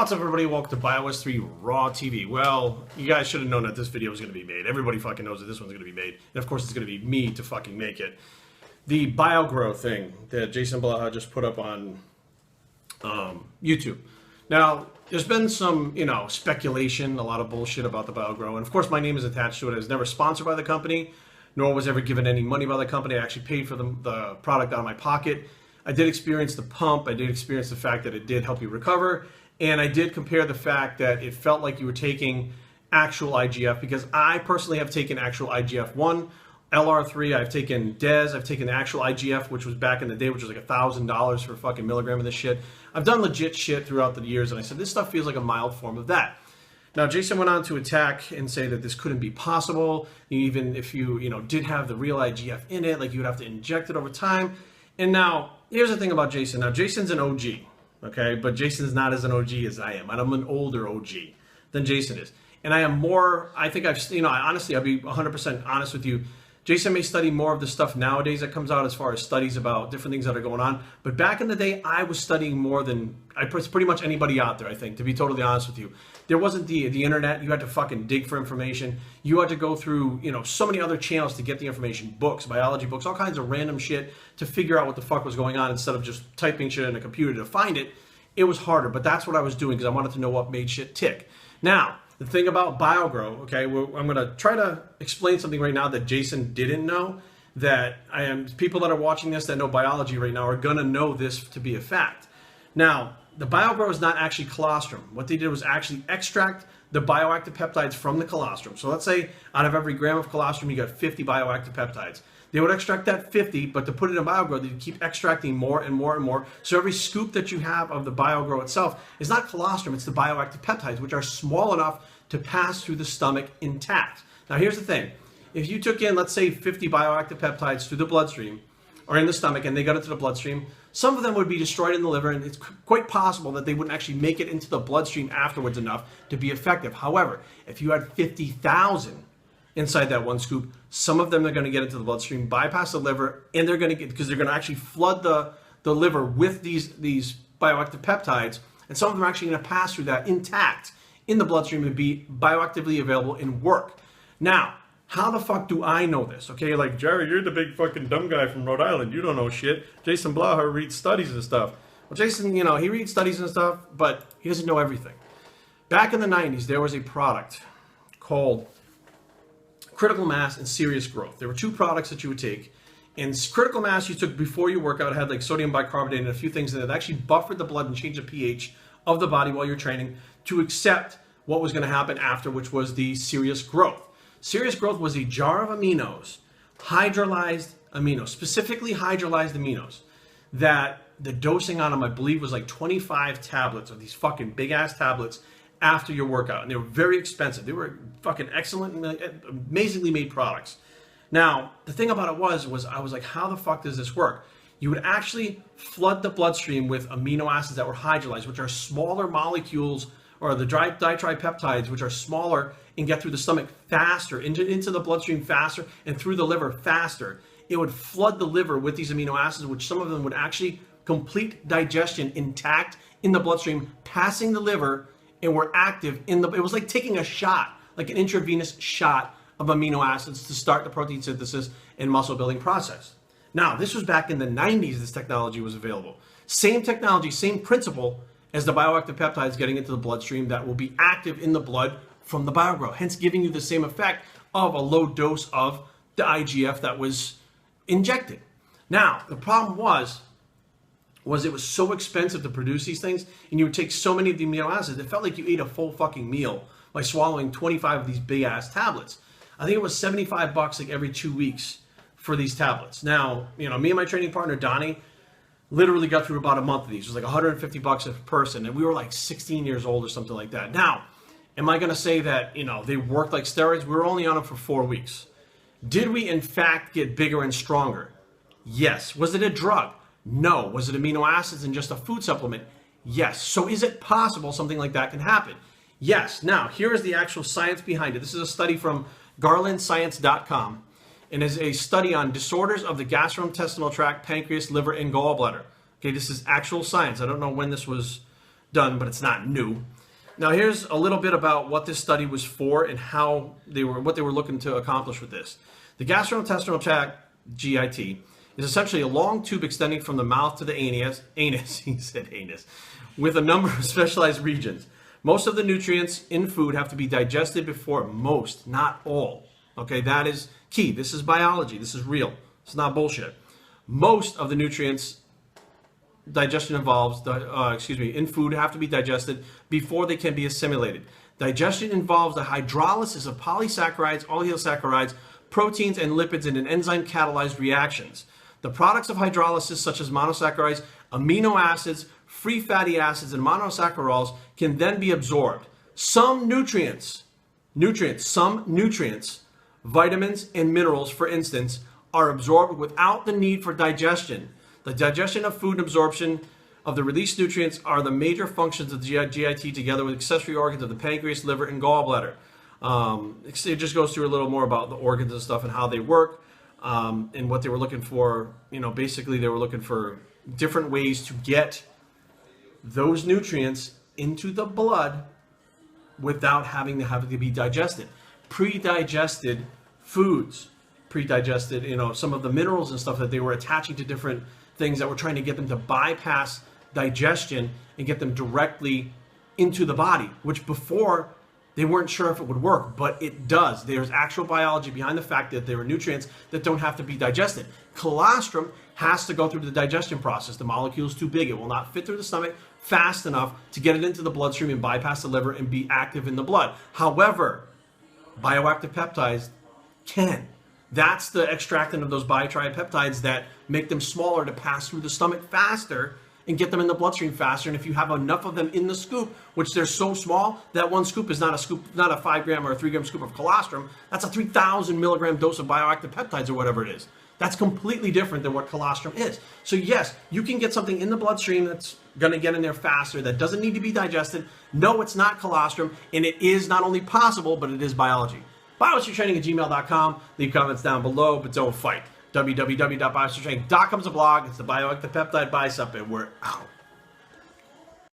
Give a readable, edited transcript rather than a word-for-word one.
What's up, everybody? Welcome to Bios3 Raw TV. Well, you guys should have known that this video was going to be made. Everybody fucking knows that this one's going to be made. And of course, it's going to be me to fucking make it. The BioGrow thing that Jason Blaha just put up on YouTube. Now, there's been some, speculation, a lot of bullshit about the BioGrow. And of course, my name is attached to it. I was never sponsored by the company, nor was ever given any money by the company. I actually paid for the product out of my pocket. I did experience the pump. I did experience the fact that it did help you recover. And I did compare the fact that it felt like you were taking actual IGF, because I personally have taken actual IGF-1, LR3, I've taken DES, I've taken the actual IGF, which was back in the day, which was like $1,000 for a fucking milligram of this shit. I've done legit shit throughout the years, and I said, this stuff feels like a mild form of that. Now, Jason went on to attack and say that this couldn't be possible. Even if you, did have the real IGF in it, like you would have to inject it over time. And now, here's the thing about Jason. Now, Jason's an OG. Okay, but Jason's not as an OG as I am. And I'm an older OG than Jason is. And I am more, I think I've, honestly, I'll be 100% honest with you. Jason may study more of the stuff nowadays that comes out as far as studies about different things that are going on. But back in the day, I was studying more than pretty much anybody out there, I think, to be totally honest with you. There wasn't the internet. You had to fucking dig for information. You had to go through, so many other channels to get the information, books, biology books, all kinds of random shit to figure out what the fuck was going on instead of just typing shit in a computer to find it. It was harder, but that's what I was doing because I wanted to know what made shit tick. Now, the thing about BioGrow, okay, I'm going to try to explain something right now that Jason didn't know, that people that are watching this that know biology right now are going to know this to be a fact. Now, the BioGrow is not actually colostrum. What they did was actually extract the bioactive peptides from the colostrum. So let's say out of every gram of colostrum, you got 50 bioactive peptides. They would extract that 50, but to put it in BioGrow, they'd keep extracting more and more and more. So every scoop that you have of the BioGrow itself is not colostrum, it's the bioactive peptides, which are small enough to pass through the stomach intact. Now here's the thing. If you took in, let's say, 50 bioactive peptides through the bloodstream, or in the stomach, and they got into the bloodstream, some of them would be destroyed in the liver, and it's quite possible that they wouldn't actually make it into the bloodstream afterwards enough to be effective. However, if you had 50,000 inside that one scoop, some of them are going to get into the bloodstream, bypass the liver, and they're going to get, because they're going to actually flood the liver with these bioactive peptides, and some of them are actually going to pass through that intact in the bloodstream and be bioactively available and work. Now, how the fuck do I know this? Okay, like, Jerry, you're the big fucking dumb guy from Rhode Island. You don't know shit. Jason Blaha reads studies and stuff. Well, Jason, he reads studies and stuff, but he doesn't know everything. Back in the 90s, there was a product called Critical Mass and Serious Growth. There were two products that you would take. And Critical Mass you took before your workout. It had like sodium bicarbonate and a few things in it that actually buffered the blood and changed the pH of the body while you're training to accept what was going to happen after, which was the Serious Growth. Serious Growth was a jar of aminos, hydrolyzed aminos, specifically hydrolyzed aminos, that the dosing on them, I believe, was like 25 tablets of these fucking big-ass tablets after your workout. And they were very expensive. They were fucking excellent, amazingly made products. Now, the thing about it was I was like, how the fuck does this work? You would actually flood the bloodstream with amino acids that were hydrolyzed, which are smaller molecules, or the ditripeptides, which are smaller and get through the stomach faster, into the bloodstream faster, and through the liver faster. It would flood the liver with these amino acids, which some of them would actually complete digestion intact in the bloodstream, passing the liver, and were active in the, it was like taking a shot, like an intravenous shot of amino acids to start the protein synthesis and muscle building process. Now, this was back in the 90s this technology was available. Same technology, same principle as the bioactive peptides getting into the bloodstream that will be active in the blood from the BioGrow, hence giving you the same effect of a low dose of the IGF that was injected. Now, the problem was it was so expensive to produce these things, and you would take so many of the amino acids, it felt like you ate a full fucking meal by swallowing 25 of these big-ass tablets. I think it was $75 like every 2 weeks for these tablets. Now, me and my training partner, Donnie, literally got through about a month of these. It was like $150 a person, and we were like 16 years old or something like that. Now, am I going to say that, they worked like steroids? We were only on them for 4 weeks. Did we, in fact, get bigger and stronger? Yes. Was it a drug? No. Was it amino acids and just a food supplement? Yes. So is it possible something like that can happen? Yes. Now, here is the actual science behind it. This is a study from GarlandScience.com, and is a study on disorders of the gastrointestinal tract, pancreas, liver, and gallbladder. Okay, this is actual science. I don't know when this was done, but it's not new. Now here's a little bit about what this study was for and what they were looking to accomplish with this. The gastrointestinal tract, GIT, is essentially a long tube extending from the mouth to the anus, he said anus, with a number of specialized regions. Most of the nutrients in food have to be digested before most, not all. Okay, that is key. This is biology. This is real. It's not bullshit. Most of the nutrients digestion involves, in food have to be digested before they can be assimilated. Digestion involves the hydrolysis of polysaccharides, oligosaccharides, proteins, and lipids in an enzyme-catalyzed reactions. The products of hydrolysis, such as monosaccharides, amino acids, free fatty acids, and monosaccharols, can then be absorbed. Some nutrients, vitamins and minerals, for instance, are absorbed without the need for digestion. The digestion of food and absorption of the released nutrients are the major functions of the GIT, together with accessory organs of the pancreas, liver, and gallbladder. It just goes through a little more about the organs and stuff and how they work, and what they were looking for. Basically they were looking for different ways to get those nutrients into the blood without having to be digested. Pre-digested foods, some of the minerals and stuff that they were attaching to different things that were trying to get them to bypass digestion and get them directly into the body, which before they weren't sure if it would work, but it does. There's actual biology behind the fact that there are nutrients that don't have to be digested. Colostrum has to go through the digestion process. The molecule is too big. It will not fit through the stomach fast enough to get it into the bloodstream and bypass the liver and be active in the blood. However, bioactive peptides can. That's the extractant of those biotriopeptides that make them smaller to pass through the stomach faster and get them in the bloodstream faster. And if you have enough of them in the scoop, which they're so small, that one scoop is not a 5 gram or a 3 gram scoop of colostrum. That's a 3,000 milligram dose of bioactive peptides or whatever it is. That's completely different than what colostrum is. So yes, you can get something in the bloodstream that's going to get in there faster, that doesn't need to be digested. No, it's not colostrum, and it is not only possible, but it is biology. Biohistorytraining@gmail.com. Leave comments down below, but don't fight. www.biohistorytraining.com is a blog. It's the bioactive peptide bicep, and we're out.